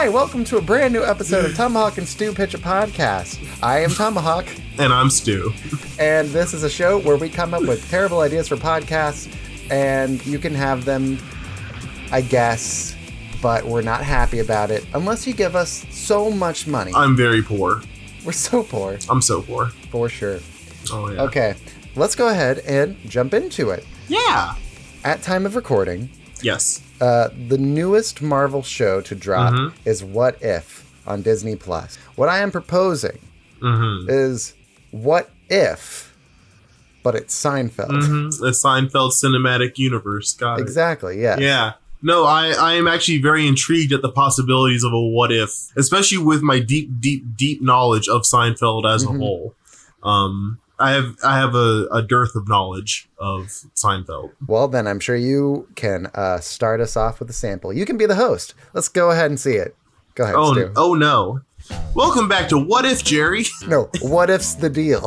Hi, welcome to a brand new episode of Tomahawk and Stu Pitch, a podcast. I am Tomahawk. And I'm Stu. And this is a show where we come up with terrible ideas for podcasts, and you can have them, I guess, but we're not happy about it unless you give us so much money. I'm very poor. We're so poor. I'm so poor. For sure. Oh, yeah. Okay, let's go ahead and jump into it. Yeah. At time of recording, Yes. the newest Marvel show to drop is What If on Disney+. What I am proposing is What If, but it's Seinfeld. The Seinfeld cinematic universe. Got it. Exactly, yes. Yeah. No, I am actually very intrigued at the possibilities of a what if, especially with my deep knowledge of Seinfeld as a whole. I have a dearth of knowledge of Seinfeld. Well, then I'm sure you can start us off with a sample. You can be the host. Let's go ahead and see it. Go ahead, Stu. Oh no. Welcome back to What If, Jerry. No, what if's the deal?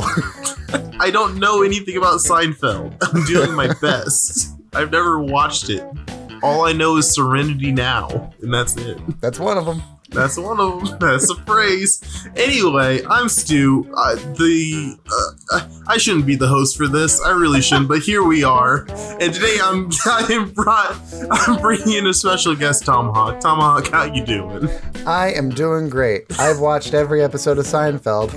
I don't know anything about Seinfeld. I'm doing my best. I've never watched it. All I know is Serenity Now, and that's it. That's one of them. That's one of them. That's a phrase. Anyway, I'm Stu. I shouldn't be the host for this. I really shouldn't, but here we are. And today I'm bringing in a special guest, Tomahawk. Tomahawk, how you doing? I am doing great. I've watched every episode of Seinfeld.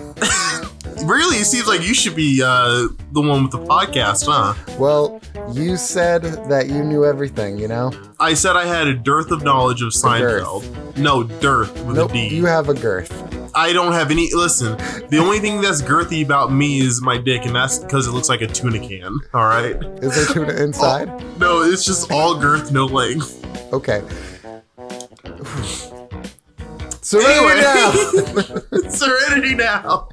Really? It seems like you should be the one with the podcast, huh? Well, you said that you knew everything, you know? I said I had a dearth of knowledge of Seinfeld. No, dearth with Nope, a D. you have a girth. I don't have any. Listen, the only thing that's girthy about me is my dick, and that's because it looks like a tuna can. All right. Is there tuna inside? No, it's just all girth, no length. Okay. Serenity now! Serenity now!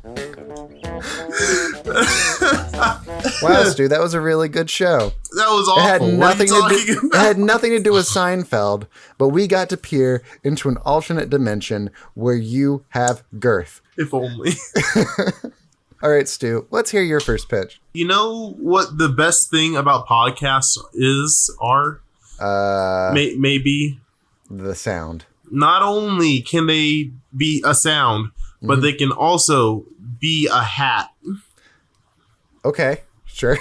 Wow, Stu, that was a really good show. That was awful. It had nothing to do with Seinfeld, but we got to peer into an alternate dimension where you have girth. If only. All right, Stu, let's hear your first pitch. You know what the best thing about podcasts are? Maybe the sound. Not only can they be a sound, but they can also be a hat. Okay, sure.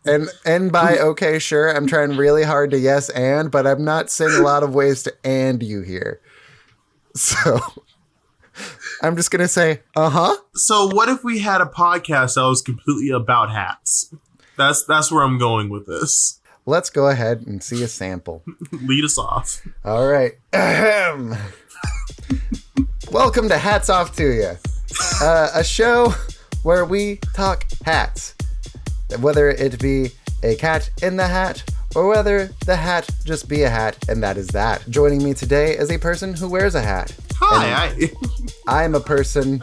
And by okay, sure, I'm trying really hard to yes and, but I'm not saying a lot of ways to and you here. So I'm just going to say, uh-huh. So what if we had a podcast that was completely about hats? That's where I'm going with this. Let's go ahead and see a sample. Lead us off. All right. Ahem. Welcome to Hats Off to You, a show where we talk hats. Whether it be a cat in the hat or whether the hat just be a hat, and that is that. Joining me today is a person who wears a hat. Hi. I'm a person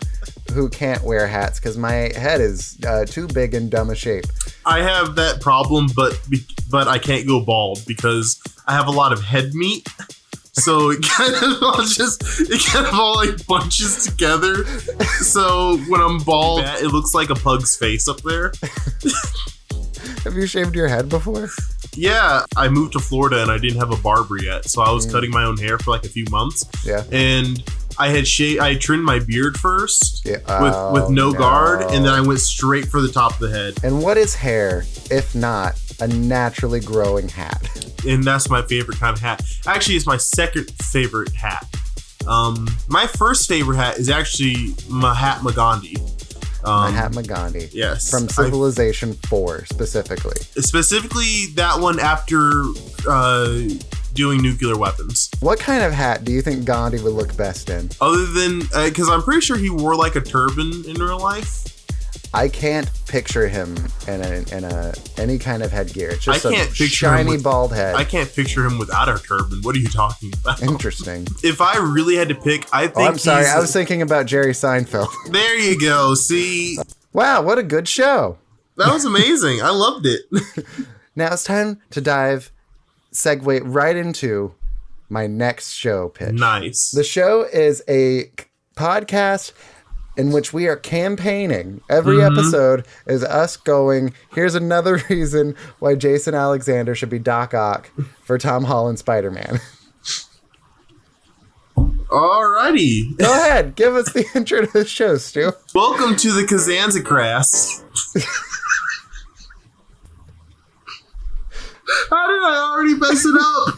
who can't wear hats because my head is too big and dumb a shape. I have that problem, but I can't go bald because I have a lot of head meat. So it kind of all like bunches together. So when I'm bald, it looks like a pug's face up there. Have you shaved your head before? Yeah, I moved to Florida and I didn't have a barber yet, so I was cutting my own hair for like a few months. Yeah, and I trimmed my beard first with no guard, and then I went straight for the top of the head. And what is hair if not a naturally growing hat? And that's my favorite kind of hat. Actually, it's my second favorite hat. My first favorite hat is actually Mahatma Gandhi. Mahatma Gandhi. Yes. From Civilization 4, specifically. Specifically, that one after doing nuclear weapons. What kind of hat do you think Gandhi would look best in? Other than, because I'm pretty sure he wore like a turban in real life. I can't picture him in any kind of headgear. It's just a shiny bald head. I can't picture him without a turban. What are you talking about? Interesting. If I really had to pick, I think I'm sorry. I was thinking about Jerry Seinfeld. There you go. See? Wow, what a good show. That was amazing. I loved it. Now it's time to segue right into my next show pitch. Nice. The show is a podcast in which we are campaigning. Every episode is us going, here's another reason why Jason Alexander should be Doc Ock for Tom Holland Spider-Man. Alrighty. Go ahead. Give us the intro to the show, Stu. Welcome to the Costanza Extravaganza. How did I already mess it up?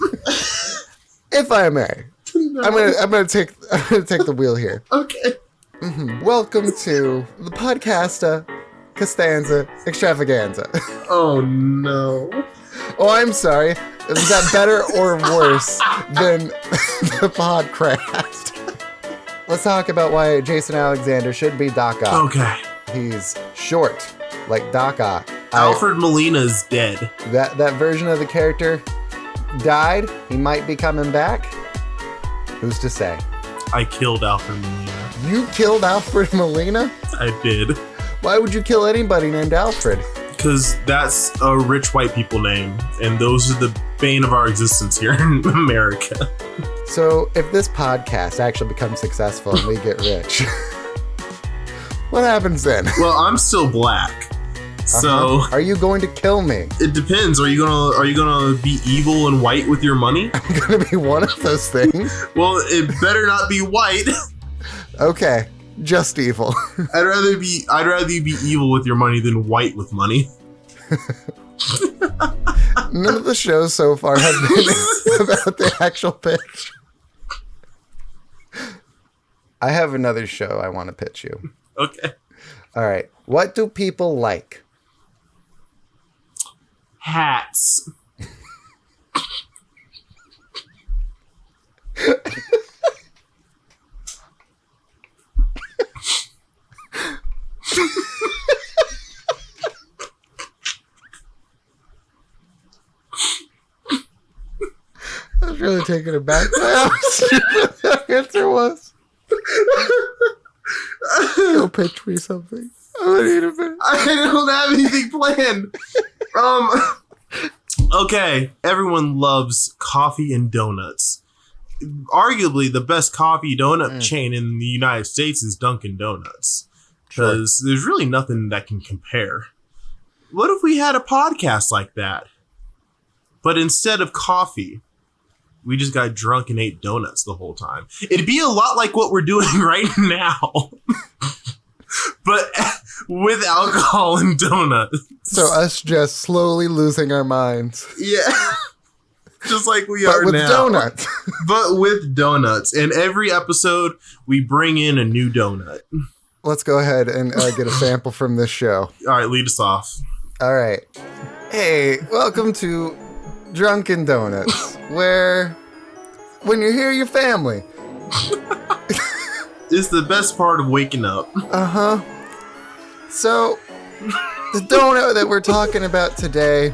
If I may, no. I'm gonna take the wheel here. Okay. Mm-hmm. Welcome to the podcast Costanza Extravaganza. Oh no. Oh, I'm sorry. Is that better or worse than the podcast? Let's talk about why Jason Alexander should be Doc Ock. Okay. He's short, like Doc Ock. Alfred Molina's dead. That version of the character died. He might be coming back. Who's to say? I killed Alfred Molina. You killed Alfred Molina? I did. Why would you kill anybody named Alfred? Because that's a rich white people name, and those are the bane of our existence here in America. So if this podcast actually becomes successful and we get rich, what happens then? Well, I'm still black. So are you going to kill me? It depends. Are you gonna be evil and white with your money? I'm gonna be one of those things. Well, it better not be white. Okay, just evil. I'd rather you be evil with your money than white with money. None of the shows so far have been about the actual pitch. I have another show I want to pitch you. Okay. All right. What do people like? Hats. I was really taken aback by how stupid that answer was. Go pitch me something. I'm gonna need a minute. I don't have anything planned. Okay. Everyone loves coffee and donuts. Arguably, the best coffee donut chain in the United States is Dunkin' Donuts. Because there's really nothing that can compare. What if we had a podcast like that? But instead of coffee, we just got drunk and ate donuts the whole time. It'd be a lot like what we're doing right now. But with alcohol and donuts. So us just slowly losing our minds. Yeah. Just like we but are with now. Donuts. But with donuts. And every episode, we bring in a new donut. Let's go ahead and get a sample from this show. All right, lead us off. All right. Hey, welcome to Drunken Donuts, where when you hear your family. It's the best part of waking up. Uh-huh. So, the donut that we're talking about today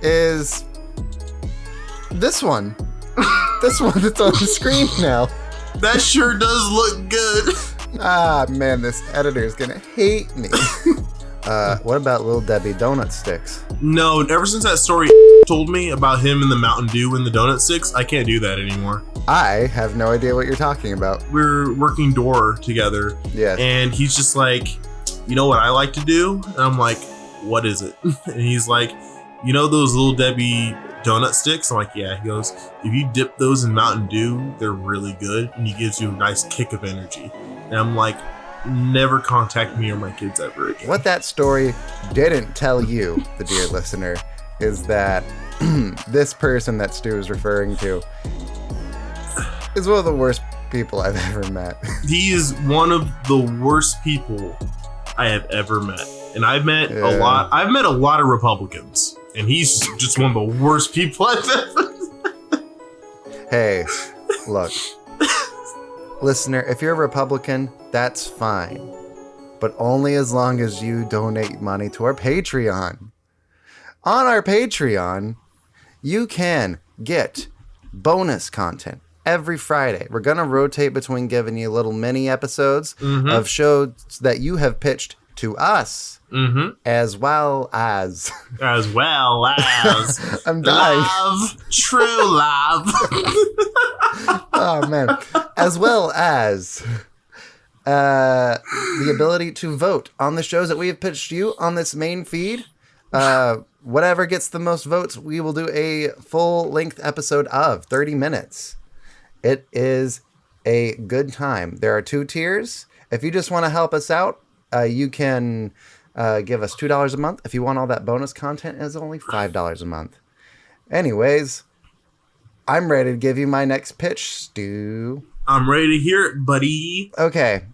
is this one. This one that's on the screen now. That sure does look good. Ah, man, this editor is gonna hate me. What about Little Debbie donut sticks? No, ever since that story told me about him and the Mountain Dew and the donut sticks, I can't do that anymore. I have no idea what you're talking about. We're working door together. Yes. And he's just like, you know what I like to do? And I'm like, what is it? And he's like, you know those Little Debbie donut sticks? I'm like, yeah. He goes, if you dip those in Mountain Dew, they're really good. And he gives you a nice kick of energy. And I'm like, never contact me or my kids ever again. What that story didn't tell you, the dear listener, is that this person that Stu is referring to is one of the worst people I've ever met. He is one of the worst people I have ever met. And I've met a lot. I've met a lot of Republicans. And he's just one of the worst people I've ever. Hey, look. Listener, if you're a Republican, that's fine. But only as long as you donate money to our Patreon. On our Patreon, you can get bonus content every Friday. We're going to rotate between giving you little mini episodes of shows that you have pitched to us. As well as I'm dying. Love, true love. Oh man. As well as the ability to vote on the shows that we have pitched you on this main feed. Whatever gets the most votes, we will do a full length episode of 30 minutes. It is a good time. There are 2 tiers. If you just want to help us out, you can give us $2 a month. If you want all that bonus content, it's only $5 a month. Anyways, I'm ready to give you my next pitch, Stu. I'm ready to hear it, buddy. Okay.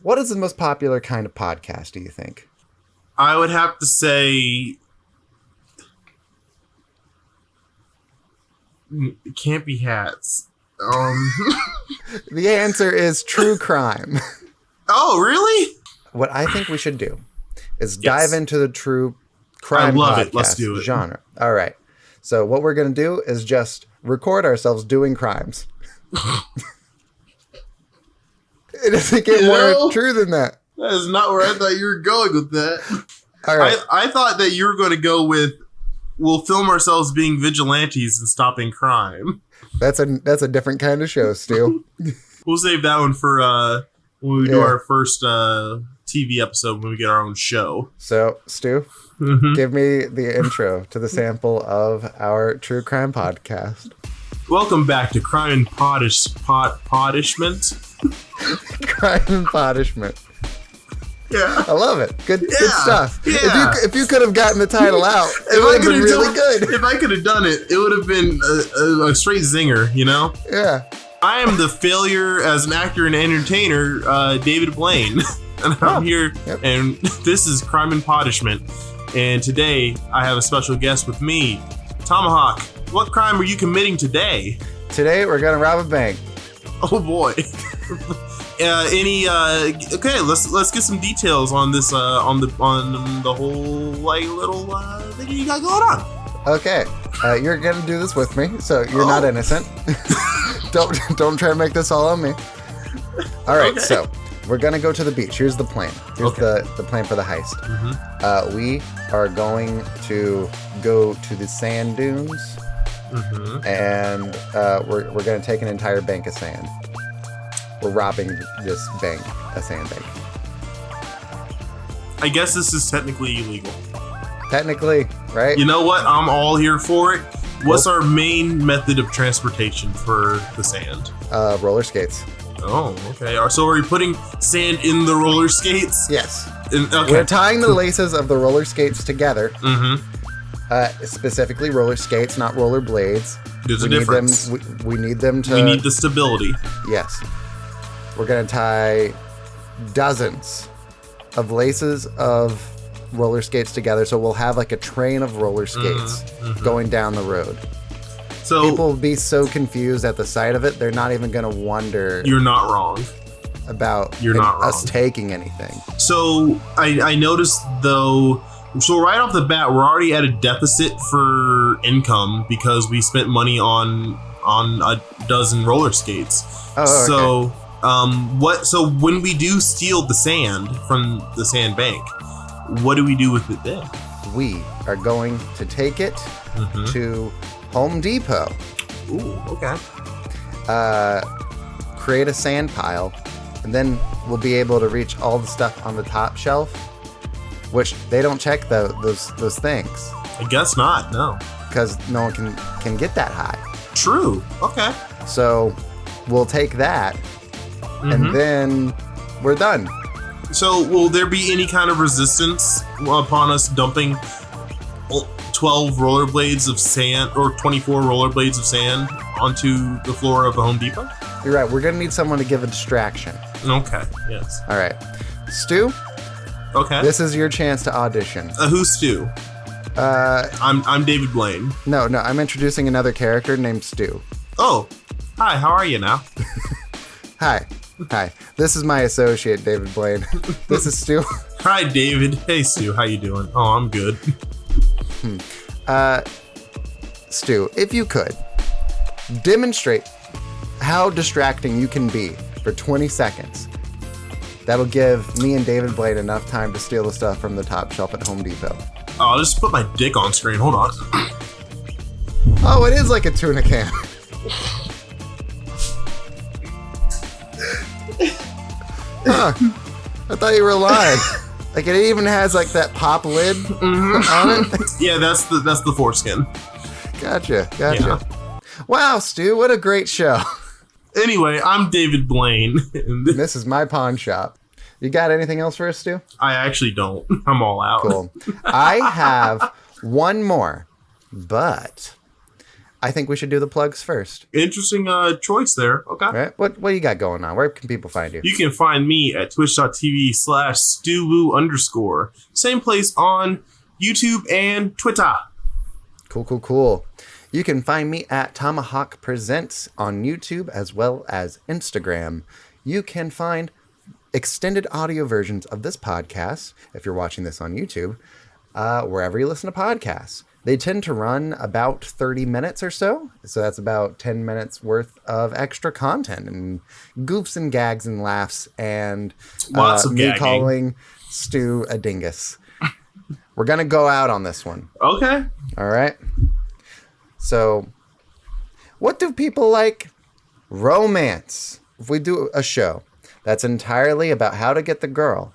What is the most popular kind of podcast, do you think? I would have to say it can't be hats. The answer is true crime. Oh, really? What I think we should do is dive into the true crime podcast Let's do it. genre. All right. So what we're going to do is just record ourselves doing crimes. It doesn't get more true than that. That is not where I thought you were going with that. All right. I thought that you were going to go with, we'll film ourselves being vigilantes and stopping crime. That's a different kind of show, Stu. We'll save that one for when we do our first TV episode, when we get our own show. So, Stu, give me the intro to the sample of our true crime podcast. Welcome back to Crime and Podishment. Crime and Podishment. Yeah. I love it. Good stuff. Yeah. If you could have gotten the title out, it would have been really good. If I could have done it, it would have been a straight zinger, you know? Yeah. I am the failure as an actor and entertainer, David Blaine. And I'm here, and this is Crime and Podishment. And today, I have a special guest with me, Tomahawk. What crime are you committing today? Today, we're going to rob a bank. Oh, boy. Okay, let's get some details on this on the whole like little thing you got going on. Okay, you're gonna do this with me, so you're not innocent. don't try to make this all on me. All right, so we're gonna go to the beach. Here's the plan. Here's the plan for the heist. We are going to go to the sand dunes, and we're gonna take an entire bank of sand. We're robbing this bank, a sand bank. I guess this is technically illegal. Technically, right? You know what? I'm all here for it. What's our main method of transportation for the sand? Roller skates. Oh, okay. So are you putting sand in the roller skates? Yes. Okay. We're tying the laces of the roller skates together. Specifically roller skates, not roller blades. There's a difference. We need them to... We need the stability. Yes. We're going to tie dozens of laces of roller skates together, so we'll have like a train of roller skates going down the road. So people will be so confused at the sight of it, they're not even going to wonder. You're not wrong. About us taking anything. So I noticed though, so right off the bat, we're already at a deficit for income because we spent money on a dozen roller skates. So so when we do steal the sand from the sand bank, what do we do with it then? We are going to take it to Home Depot. Ooh, okay. Create a sand pile, and then we'll be able to reach all the stuff on the top shelf, which they don't check those things. I guess not, no. Because no one can get that high. True, okay. So we'll take that, and then we're done. So will there be any kind of resistance upon us dumping 12 rollerblades of sand or 24 rollerblades of sand onto the floor of the Home Depot? You're right. We're going to need someone to give a distraction. Okay, yes. All right. Stu? Okay. This is your chance to audition. Who's Stu? I'm David Blaine. No, I'm introducing another character named Stu. Oh, hi, how are you now? Hi. This is my associate, David Blaine. This is Stu. Hi, David. Hey, Stu. How you doing? Oh, I'm good. Stu, if you could, demonstrate how distracting you can be for 20 seconds. That'll give me and David Blaine enough time to steal the stuff from the top shelf at Home Depot. Oh, I'll just put my dick on screen. Hold on. Oh, it is like a tuna can. Huh. I thought you were lying. Like it even has like that pop lid on it. Yeah, that's the foreskin. Gotcha. Yeah. Wow, Stu, what a great show. Anyway, I'm David Blaine. And this is my pawn shop. You got anything else for us, Stu? I actually don't. I'm all out. Cool. I have one more, but I think we should do the plugs first. Interesting choice there. Okay. All right. What do you got going on? Where can people find you? You can find me at twitch.tv/stewoo_. Same place on YouTube and Twitter. Cool. You can find me at Tomahawk Presents on YouTube as well as Instagram. You can find extended audio versions of this podcast, if you're watching this on YouTube, wherever you listen to podcasts. They tend to run about 30 minutes or so. So that's about 10 minutes worth of extra content and goofs and gags and laughs and lots of me gagging. calling Stu a dingus. We're going to go out on this one. Okay. All right. So what do people like? Romance. If we do a show that's entirely about how to get the girl,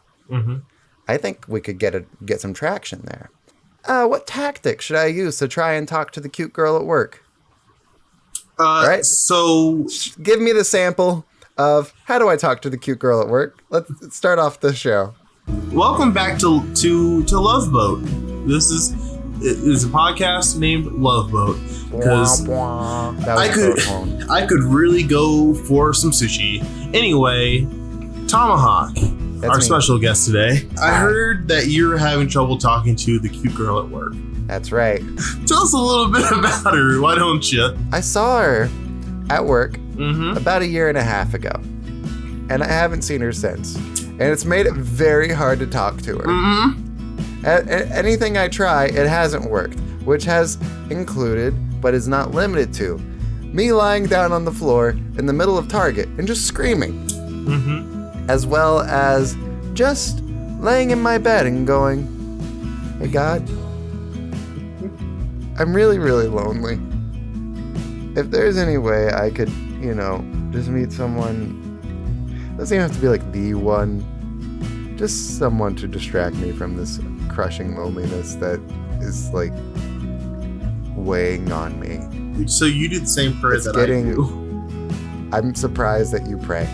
I think we could get some traction there. What tactic should I use to try and talk to the cute girl at work? Right? So Give me the sample of how do I talk to the cute girl at work? Let's start off the show. welcome back to Love Boat. This is a podcast named Love Boat because I could really go for some sushi. Anyway, Tomahawk, our special guest today. I heard that you're having trouble talking to the cute girl at work. That's right. Tell us a little bit about her. Why don't you? I saw her at work about a year and a half ago, and I haven't seen her since. And it's made it very hard to talk to her. Anything I try, it hasn't worked, which has included, but is not limited to, me lying down on the floor in the middle of Target and just screaming. As well as just laying in my bed and going, hey God, I'm really, really lonely. If there's any way I could, just meet someone, doesn't even have to be like the one, just someone to distract me from this crushing loneliness that is like weighing on me. So you do the same prayer that I do. I'm surprised that you pray.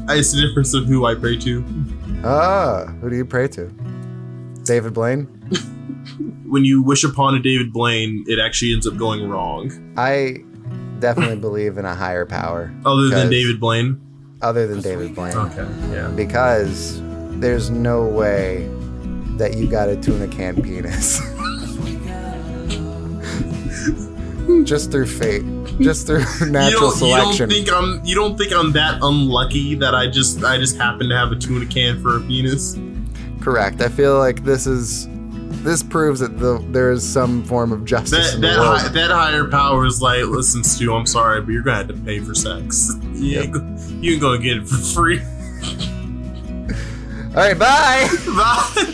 It's the difference of who I pray to. Who do you pray to? David Blaine? When you wish upon a David Blaine, it actually ends up going wrong. I definitely believe in a higher power. Other than David Blaine? Other than David Blaine. Okay, yeah. Because there's no way that you got a tuna can penis. Just through fate. Just through natural selection. You don't think I'm that unlucky that I just happen to have a tuna can for a penis? Correct. I feel like this proves that there is some form of justice in the world. That higher power is like, listen, Stu, I'm sorry, but you're gonna have to pay for sex. You ain't gonna get it for free. All right, bye. Bye.